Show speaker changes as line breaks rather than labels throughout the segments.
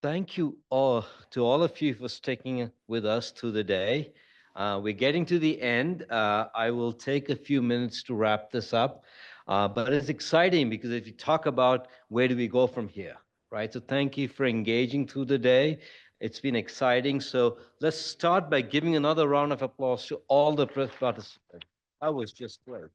Thank you all to all of you for sticking with us through the day. We're getting to the end. I will take a few minutes to wrap this up, but it's exciting because if you talk about where do we go from here, right? So thank you for engaging through the day. It's been exciting. So let's start by giving another round of applause to all the participants. That was just great.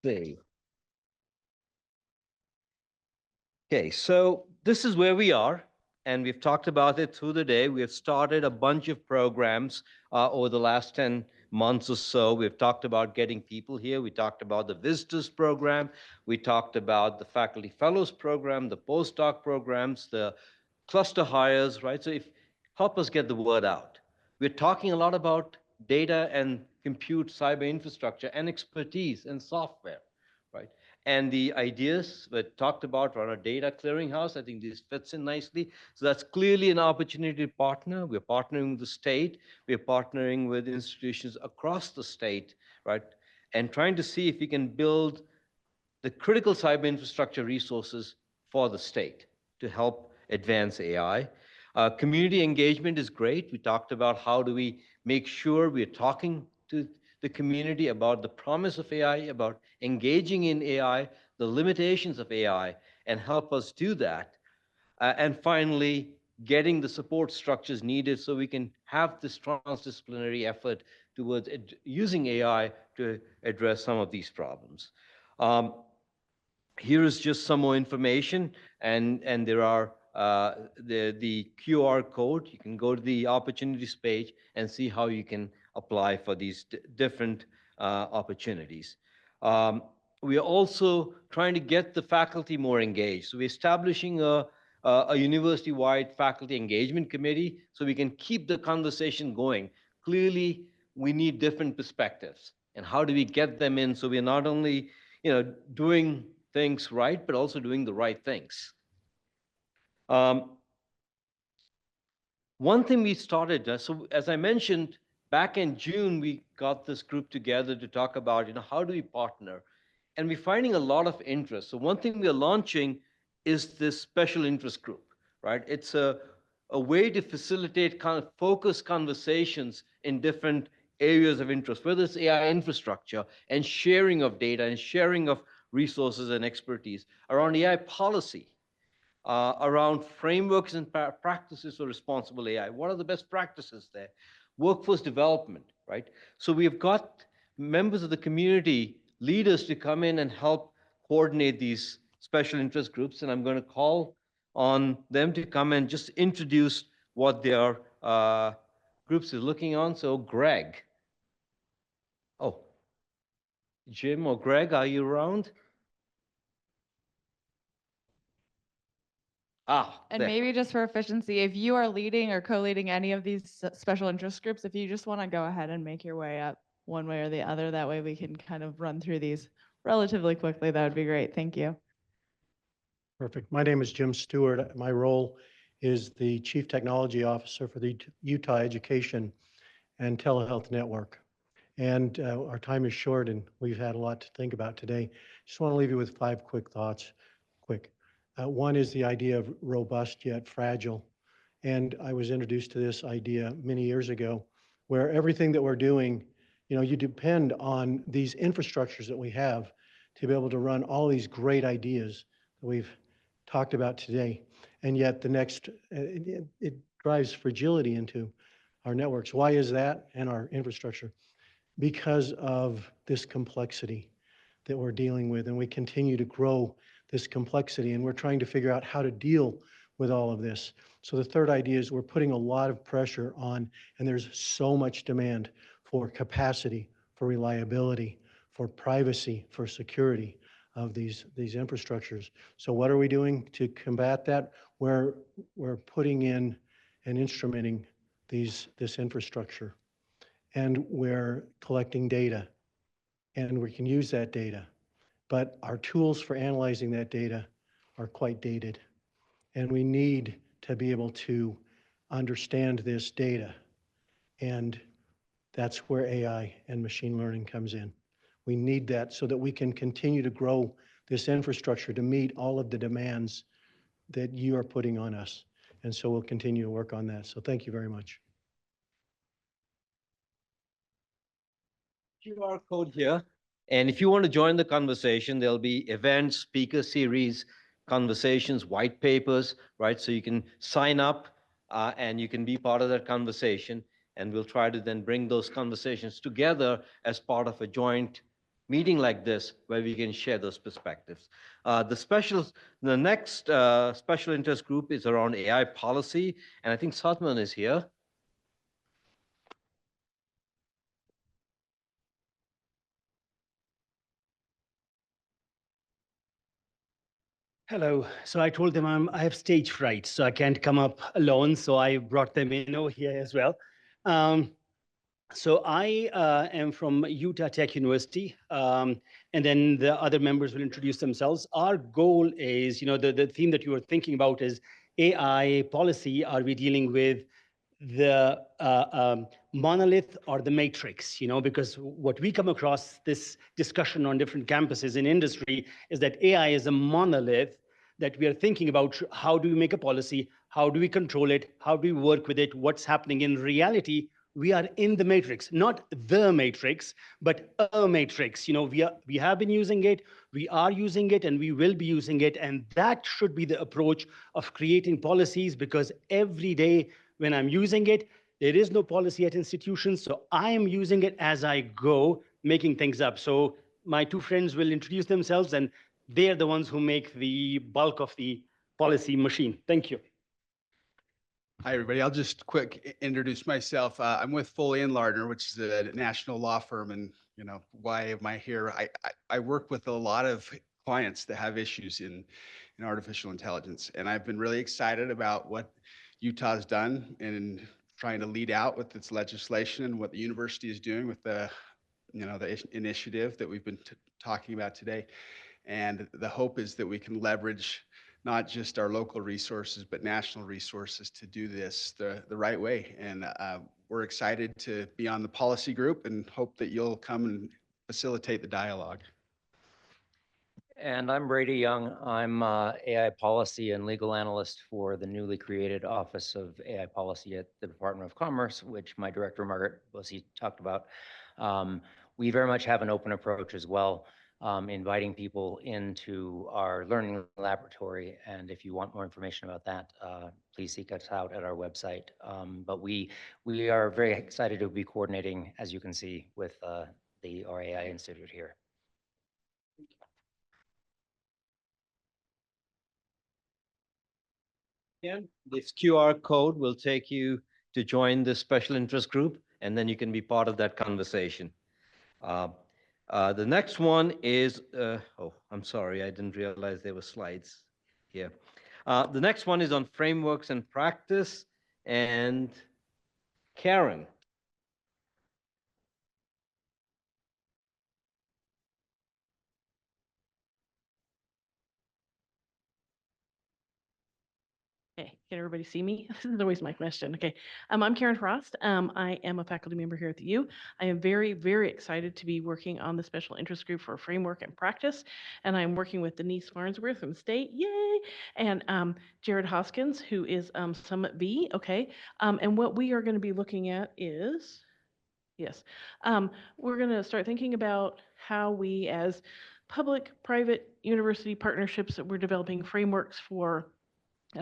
See. Okay, so this is where we are, and we've talked about it through the day. We have started a bunch of programs over the last 10 months or so. We've talked about getting people here. We talked about the visitors program. We talked about the faculty fellows program, the postdoc programs, the cluster hires, right? So if help us get the word out. We're talking a lot about data and compute cyber infrastructure and expertise and software, right? And the ideas were talked about around a data clearinghouse. I think this fits in nicely. So that's clearly an opportunity to partner. We're partnering with the state. We're partnering with institutions across the state, right? And trying to see if we can build the critical cyber infrastructure resources for the state to help advance AI. Community engagement is great. We talked about how do we make sure we're talking to the community about the promise of AI, about engaging in AI, the limitations of AI, and help us do that. And finally, getting the support structures needed so we can have this transdisciplinary effort towards using AI to address some of these problems. Here is just some more information, and there are the QR code. You can go to the opportunities page and see how you can apply for these different opportunities. We are also trying to get the faculty more engaged. So we're establishing a university-wide faculty engagement committee so we can keep the conversation going. Clearly, we need different perspectives. And how do we get them in so we're not only doing things right, but also doing the right things. One thing we started, so as I mentioned, back in June, we got this group together to talk about, how do we partner? And we're finding a lot of interest. So one thing we're launching is this special interest group, right? It's a way to facilitate kind of focused conversations in different areas of interest, whether it's AI infrastructure and sharing of data and sharing of resources and expertise, around AI policy, around frameworks and practices for responsible AI. What are the best practices there? Workforce development, right? So we've got members of the community, leaders to come in and help coordinate these special interest groups. And I'm going to call on them to come and just introduce what their groups is looking on. So Greg. Oh, Jim or Greg, are you around?
And maybe just for efficiency, if you are leading or co-leading any of these special interest groups, if you just want to go ahead and make your way up one way or the other, that way we can kind of run through these relatively quickly, that would be great. Thank you.
Perfect. My name is Jim Stewart. My role is the Chief Technology Officer for the Utah Education and Telehealth Network. And our time is short and we've had a lot to think about today. Just want to leave you with 5 quick thoughts. One is the idea of robust yet fragile. And I was introduced to this idea many years ago, where everything that we're doing, you depend on these infrastructures that we have to be able to run all these great ideas that we've talked about today. And yet the next, it drives fragility into our networks. Why is that and our infrastructure? Because of this complexity that we're dealing with, and we continue to grow this complexity, and we're trying to figure out how to deal with all of this. So the third idea is we're putting a lot of pressure on, and there's so much demand for capacity, for reliability, for privacy, for security of these infrastructures. So what are we doing to combat that? We're putting in and instrumenting this infrastructure, and we're collecting data, and we can use that data. But our tools for analyzing that data are quite dated. And we need to be able to understand this data. And that's where AI and machine learning comes in. We need that so that we can continue to grow this infrastructure to meet all of the demands that you are putting on us. And so we'll continue to work on that. So thank you very much.
QR code here. And if you want to join the conversation, there'll be events, speaker series, conversations, white papers, right? So you can sign up and you can be part of that conversation. And we'll try to then bring those conversations together as part of a joint meeting like this, where we can share those perspectives. The next special interest group is around AI policy. And I think Satman is here.
Hello. So I told them I have stage fright, so I can't come up alone. So I brought them in over here as well. So I am from Utah Tech University, and then the other members will introduce themselves. Our goal is, the theme that you were thinking about is AI policy. Are we dealing with the monolith or the matrix? Because what we come across this discussion on different campuses in industry is that AI is a monolith that we are thinking about. How do we make a policy? How do we control it? How do we work with it? What's happening in reality? We are in the matrix, not the matrix, but a matrix. We have been using it, we are using it, and we will be using it. And that should be the approach of creating policies, because every day when I'm using it, there is no policy at institutions. So I am using it as I go, making things up. So my two friends will introduce themselves, and they're the ones who make the bulk of the policy machine. Thank you.
Hi, everybody. I'll just quick introduce myself. I'm with Foley and Lardner, which is a national law firm. And why am I here? I work with a lot of clients that have issues in artificial intelligence, and I've been really excited about what Utah's done in trying to lead out with its legislation, and what the university is doing with the initiative that we've been talking about today. And the hope is that we can leverage not just our local resources, but national resources to do this the right way. And we're excited to be on the policy group and hope that you'll come and facilitate the dialogue.
And I'm Brady Young. I'm AI policy and legal analyst for the newly created Office of AI Policy at the Department of Commerce, which my director, Margaret Bussey, talked about. We very much have an open approach as well, inviting people into our learning laboratory. And if you want more information about that, please seek us out at our website. But we are very excited to be coordinating, as you can see, with the RAI Institute here.
Again, this QR code will take you to join the special interest group, and then you can be part of that conversation. The next one is, oh, I'm sorry, I didn't realize there were slides here. The next one is on frameworks and practice, and Karen.
Okay, can everybody see me? This is always my question. Okay, I'm Karen Frost. I am a faculty member here at the U. I am very, very excited to be working on the special interest group for framework and practice. And I'm working with Denise Farnsworth from state, yay! And Jared Hoskins, who is Summit B, okay? And what we are gonna be looking at is, yes, we're gonna start thinking about how we as public-private university partnerships that we're developing frameworks for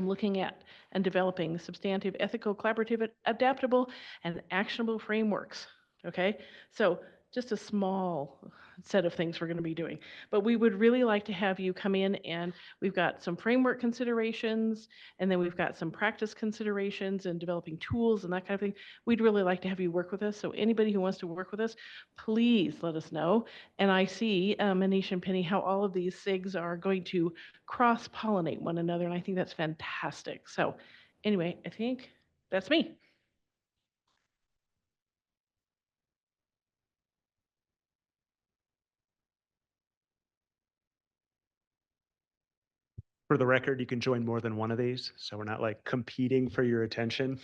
looking at and developing substantive, ethical, collaborative, adaptable, and actionable frameworks. Okay, so just a small set of things we're going to be doing. But we would really like to have you come in, and we've got some framework considerations, and then we've got some practice considerations and developing tools and that kind of thing. We'd really like to have you work with us. So anybody who wants to work with us, please let us know. And I see, Manish and Penny, how all of these SIGs are going to cross-pollinate one another, and I think that's fantastic. So anyway, I think that's me.
For the record, you can join more than one of these, so we're not like competing for your attention.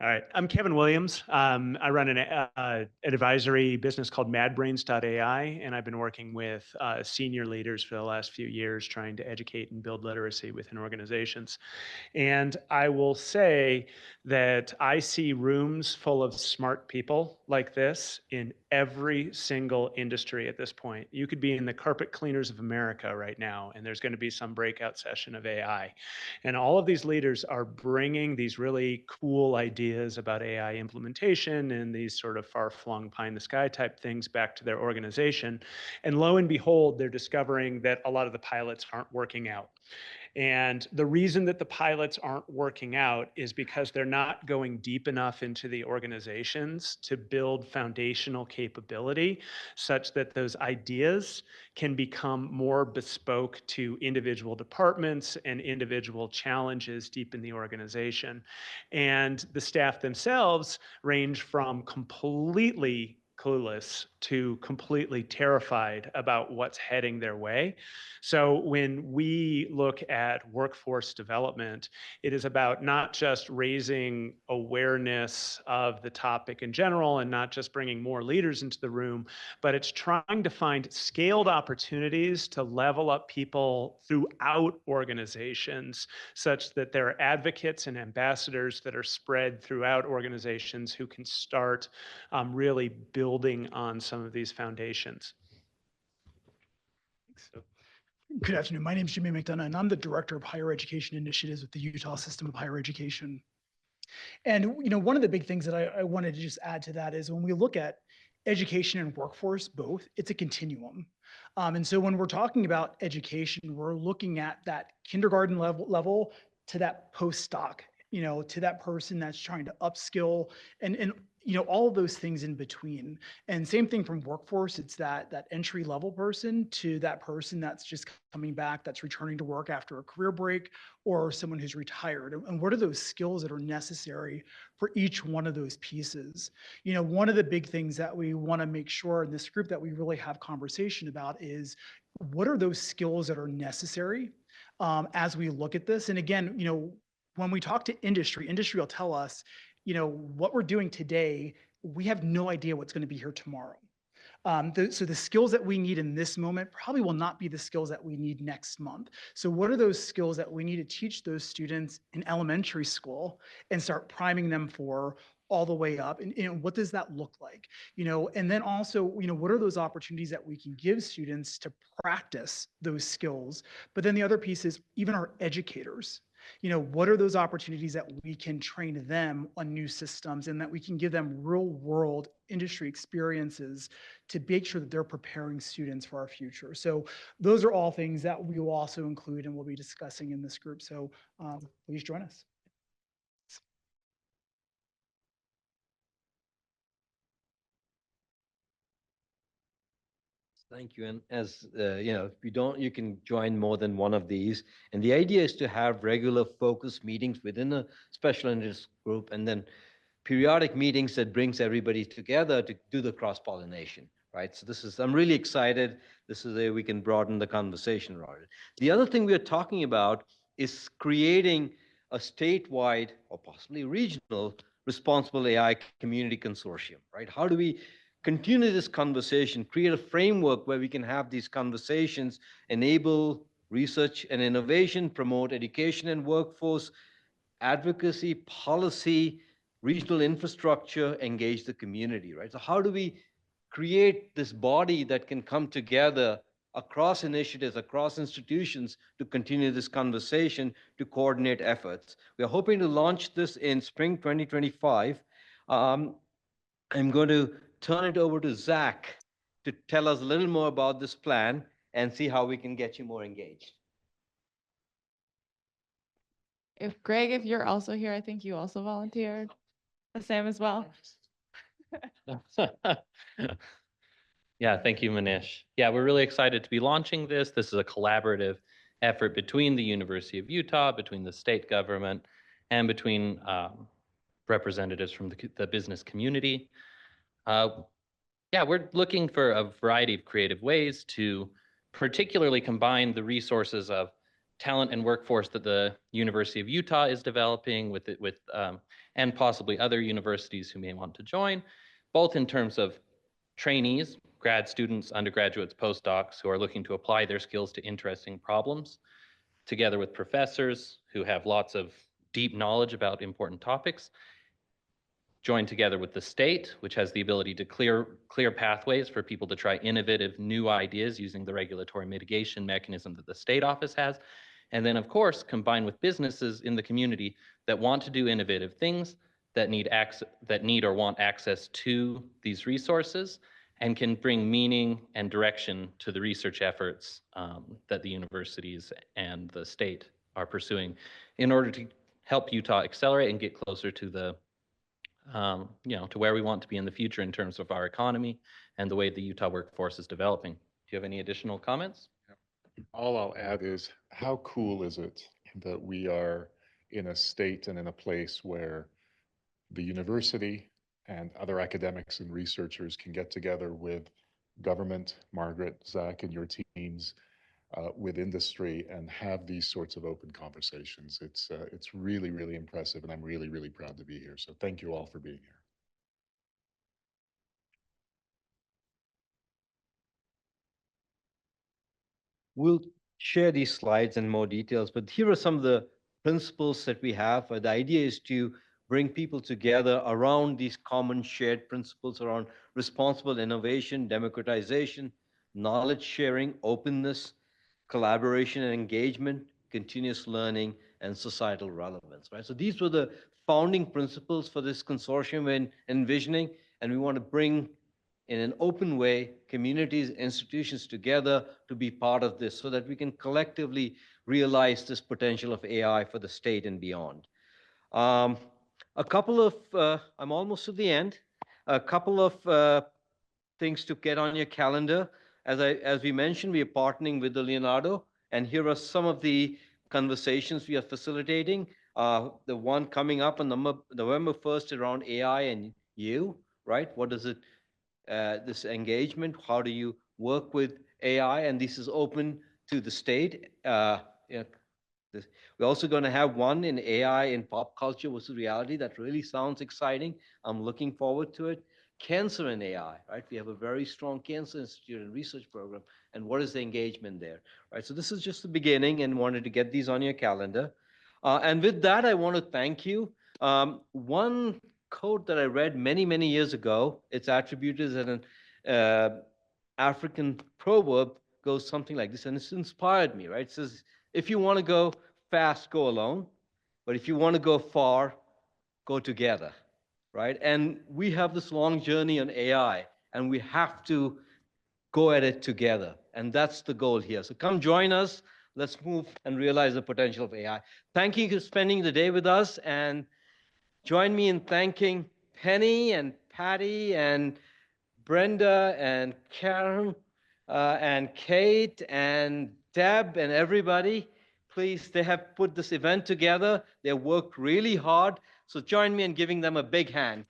All right, I'm Kevin Williams. I run an advisory business called MadBrains.ai, and I've been working with senior leaders for the last few years trying to educate and build literacy within organizations. And I will say that I see rooms full of smart people like this in every single industry at this point. You could be in the carpet cleaners of America right now, and there's going to be some breakout session of AI. And all of these leaders are bringing these really cool ideas about AI implementation and these sort of far-flung pie in the sky type things back to their organization. And lo and behold, they're discovering that a lot of the pilots aren't working out. And the reason that the pilots aren't working out is because they're not going deep enough into the organizations to build foundational capability such that those ideas can become more bespoke to individual departments and individual challenges deep in the organization. And the staff themselves range from completely clueless to completely terrified about what's heading their way. So when we look at workforce development, it is about not just raising awareness of the topic in general and not just bringing more leaders into the room, but it's trying to find scaled opportunities to level up people throughout organizations such that there are advocates and ambassadors that are spread throughout organizations who can start really building on some of these foundations. So.
Good afternoon. My name is Jimmy McDonough, and I'm the Director of Higher Education Initiatives with the Utah System of Higher Education. And one of the big things that I wanted to just add to that is when we look at education and workforce, both, it's a continuum. And so when we're talking about education, we're looking at that kindergarten level to that postdoc, to that person that's trying to upskill and all of those things in between. And same thing from workforce, it's that entry level person to that person that's just coming back, that's returning to work after a career break, or someone who's retired. And what are those skills that are necessary for each one of those pieces? One of the big things that we want to make sure in this group that we really have conversation about is what are those skills that are necessary as we look at this? And again, when we talk to industry will tell us, what we're doing today, we have no idea what's going to be here tomorrow. So the skills that we need in this moment probably will not be the skills that we need next month. So what are those skills that we need to teach those students in elementary school and start priming them for all the way up? And what does that look like? And then also, what are those opportunities that we can give students to practice those skills? But then the other piece is even our educators. What are those opportunities that we can train them on new systems and that we can give them real world industry experiences to make sure that they're preparing students for our future? So those are all things that we will also include and we'll be discussing in this group. So please join us.
Thank you. And as if you can join more than one of these. And the idea is to have regular focus meetings within a special interest group, and then periodic meetings that brings everybody together to do the cross-pollination, right? So I'm really excited. This is a we can broaden the conversation around it. The other thing we're talking about is creating a statewide or possibly regional responsible AI community consortium, right? How do we continue this conversation, create a framework where we can have these conversations, enable research and innovation, promote education and workforce, advocacy, policy, regional infrastructure, engage the community, right? So how do we create this body that can come together across initiatives, across institutions to continue this conversation, to coordinate efforts? We are hoping to launch this in spring 2025. I'm going to turn it over to Zach to tell us a little more about this plan and see how we can get you more engaged.
If you're also here, I think you also volunteered. Sam as well.
Yeah, thank you, Manish. Yeah, we're really excited to be launching this. This is a collaborative effort between the University of Utah, between the state government, and between representatives from the business community. Yeah, we're looking for a variety of creative ways to particularly combine the resources of talent and workforce that the University of Utah is developing and possibly other universities who may want to join, both in terms of trainees, grad students, undergraduates, postdocs who are looking to apply their skills to interesting problems, together with professors who have lots of deep knowledge about important topics, joined together with the state, which has the ability to clear pathways for people to try innovative new ideas using the regulatory mitigation mechanism that the state office has. And then, of course, combined with businesses in the community that want to do innovative things, that need or want access to these resources, and can bring meaning and direction to the research efforts that the universities and the state are pursuing in order to help Utah accelerate and get closer to to where we want to be in the future in terms of our economy and the way the Utah workforce is developing. Do you have any additional comments?
All I'll add is how cool is it that we are in a state and in a place where the university and other academics and researchers can get together with government, Margaret, Zach, and your teams, with industry and have these sorts of open conversations. It's really, really impressive, and I'm really, really proud to be here. So thank you all for being here.
We'll share these slides in more details, but here are some of the principles that we have. The idea is to bring people together around these common shared principles around responsible innovation, democratization, knowledge sharing, openness, collaboration and engagement, continuous learning, and societal relevance, right? So these were the founding principles for this consortium in envisioning, and we want to bring in an open way, communities, institutions together to be part of this so that we can collectively realize this potential of AI for the state and beyond. A couple of, I'm almost to the end, a couple of things to get on your calendar. As we mentioned, we are partnering with the Leonardo, and here are some of the conversations we are facilitating. The one coming up on November 1st around AI and you, right? What does it this engagement? How do you work with AI? And this is open to the state. We're also going to have one in AI in pop culture versus reality. That really sounds exciting. I'm looking forward to it. Cancer and AI, right? We have a very strong cancer institute and research program. And what is the engagement there, right? So this is just the beginning, and wanted to get these on your calendar. And with that, I want to thank you. One quote that I read many, many years ago, it's attributed as an African proverb, goes something like this, and it's inspired me, right? It says, if you want to go fast, go alone. But if you want to go far, go together, right? And we have this long journey on AI, and we have to go at it together. And that's the goal here. So come join us. Let's move and realize the potential of AI. Thank you for spending the day with us, and join me in thanking Penny and Patty and Brenda and Karen and Kate and Deb and everybody. Please, they have put this event together. They worked really hard. So join me in giving them a big hand.